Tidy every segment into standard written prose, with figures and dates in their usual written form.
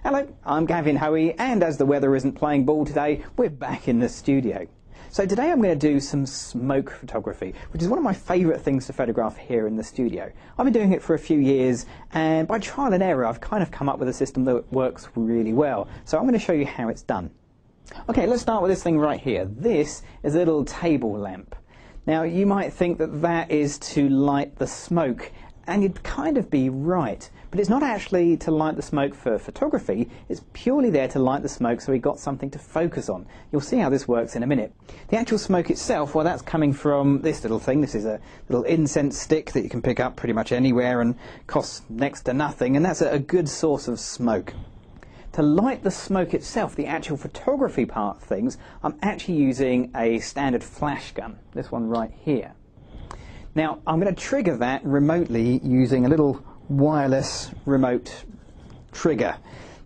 Hello, I'm Gavin Hoey, and as the weather isn't playing ball today, we're back in the studio. So today I'm going to do some smoke photography, which is one of my favourite things to photograph here in the studio. I've been doing it for a few years, and by trial and error I've kind of come up with a system that works really well. So I'm going to show you how it's done. Okay, let's start with this thing right here. This is a little table lamp. Now you might think that that is to light the smoke, and you'd kind of be right. But it's not actually to light the smoke for photography, it's purely there to light the smoke so we've got something to focus on. You'll see how this works in a minute. The actual smoke itself, well, that's coming from this little thing. This is a little incense stick that you can pick up pretty much anywhere and costs next to nothing, and that's a good source of smoke. To light the smoke itself, the actual photography part of things, I'm actually using a standard flash gun, this one right here. Now, I'm going to trigger that remotely using a little wireless remote trigger.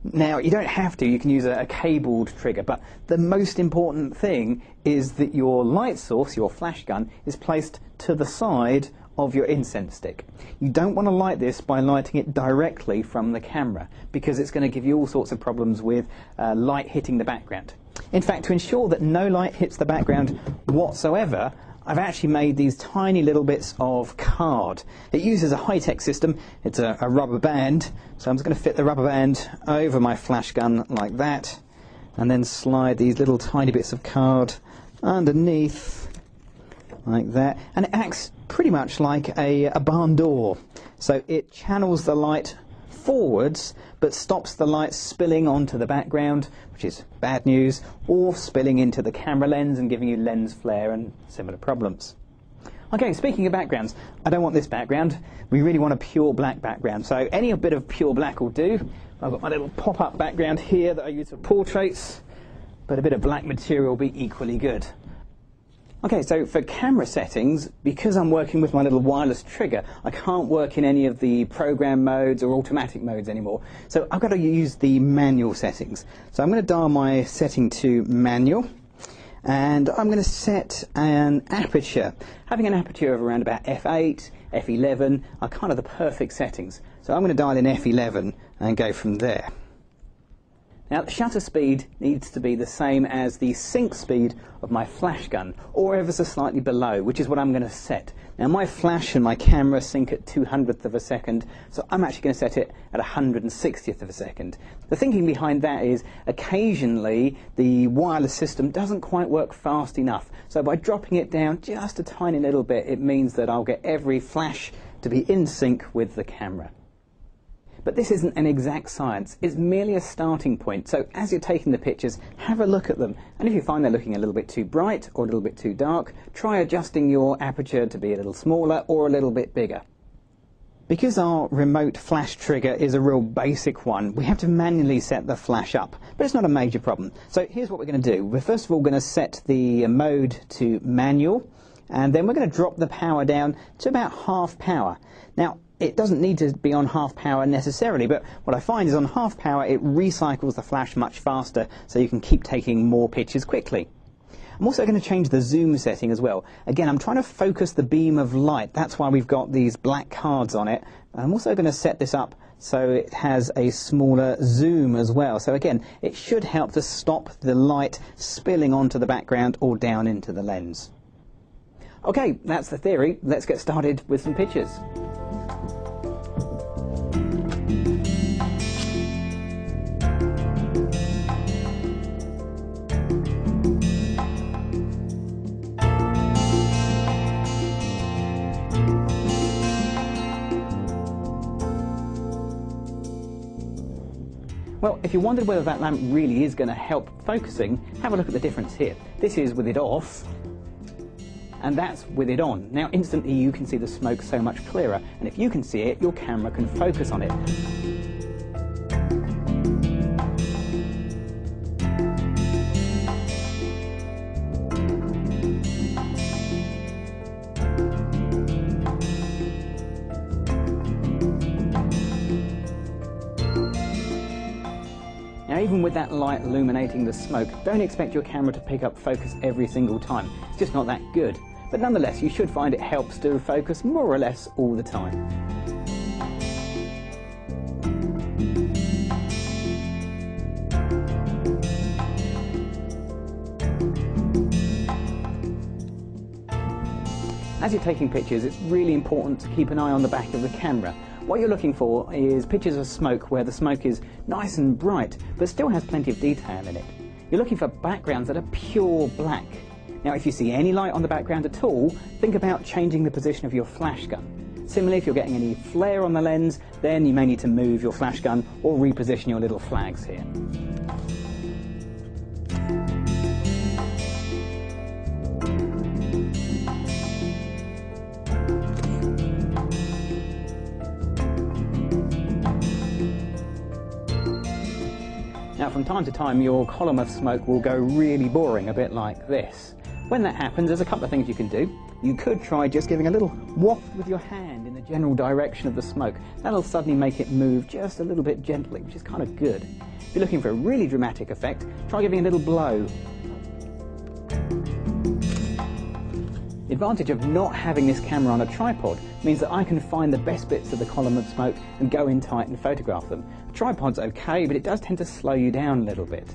Now, you don't have to, you can use a cabled trigger, but the most important thing is that your light source, your flash gun, is placed to the side of your incense stick. You don't want to light this by lighting it directly from the camera, because it's going to give you all sorts of problems with light hitting the background. In fact, to ensure that no light hits the background whatsoever, I've actually made these tiny little bits of card. It uses a high-tech system. It's a rubber band, so I'm just going to fit the rubber band over my flash gun like that, and then slide these little tiny bits of card underneath like that, and it acts pretty much like a barn door. So it channels the light forwards but stops the light spilling onto the background, which is bad news, or spilling into the camera lens and giving you lens flare and similar problems. Okay, speaking of backgrounds, I don't want this background. We really want a pure black background, so any bit of pure black will do. I've got my little pop-up background here that I use for portraits, but a bit of black material will be equally good. Okay, so for camera settings, because I'm working with my little wireless trigger, I can't work in any of the program modes or automatic modes anymore. So I've got to use the manual settings. So I'm going to dial my setting to manual, and I'm going to set an aperture. Having an aperture of around about f8, f11 are kind of the perfect settings. So I'm going to dial in f11 and go from there. Now, the shutter speed needs to be the same as the sync speed of my flash gun, or ever so slightly below, which is what I'm going to set. Now, my flash and my camera sync at 200th of a second, so I'm actually going to set it at 160th of a second. The thinking behind that is occasionally the wireless system doesn't quite work fast enough, so by dropping it down just a tiny little bit, it means that I'll get every flash to be in sync with the camera. But this isn't an exact science, it's merely a starting point, so as you're taking the pictures, have a look at them, and if you find they're looking a little bit too bright or a little bit too dark, try adjusting your aperture to be a little smaller or a little bit bigger. Because our remote flash trigger is a real basic one, we have to manually set the flash up, but it's not a major problem. So here's what we're going to do. We're first of all going to set the mode to manual, and then we're going to drop the power down to about half power. Now, it doesn't need to be on half power necessarily, but what I find is on half power it recycles the flash much faster, so you can keep taking more pictures quickly. I'm also going to change the zoom setting as well. Again, I'm trying to focus the beam of light. That's why we've got these black cards on it. I'm also going to set this up so it has a smaller zoom as well. So again, it should help to stop the light spilling onto the background or down into the lens. Okay, that's the theory. Let's get started with some pictures. Well, if you wondered whether that lamp really is going to help focusing, have a look at the difference here. This is with it off, and that's with it on. Now, instantly you can see the smoke so much clearer, and if you can see it, your camera can focus on it. Now, even with that light illuminating the smoke, don't expect your camera to pick up focus every single time. It's just not that good. But nonetheless, you should find it helps to focus more or less all the time. as you're taking pictures, it's really important to keep an eye on the back of the camera. What you're looking for is pictures of smoke where the smoke is nice and bright, but still has plenty of detail in it. You're looking for backgrounds that are pure black. Now, if you see any light on the background at all, think about changing the position of your flash gun. Similarly, if you're getting any flare on the lens, then you may need to move your flash gun or reposition your little flags here. Now, from time to time, your column of smoke will go really boring, a bit like this. When that happens, there's a couple of things you can do. You could try just giving a little waft with your hand in the general direction of the smoke. That'll suddenly make it move just a little bit gently, which is kind of good. If you're looking for a really dramatic effect, try giving a little blow. The advantage of not having this camera on a tripod means that I can find the best bits of the column of smoke and go in tight and photograph them. A tripod's okay, but it does tend to slow you down a little bit.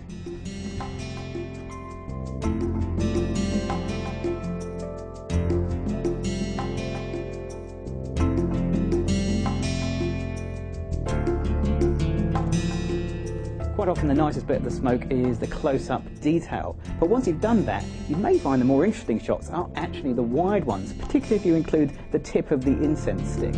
Quite often the nicest bit of the smoke is the close-up detail, but once you've done that, you may find the more interesting shots are actually the wide ones, particularly if you include the tip of the incense stick.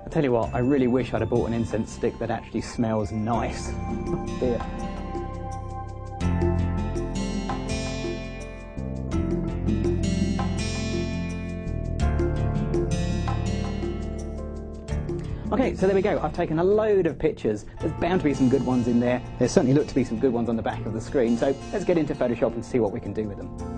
I tell you what, I really wish I'd have bought an incense stick that actually smells nice. Oh dear. Okay, so there we go. I've taken a load of pictures. There's bound to be some good ones in there. There certainly look to be some good ones on the back of the screen. So let's get into Photoshop and see what we can do with them.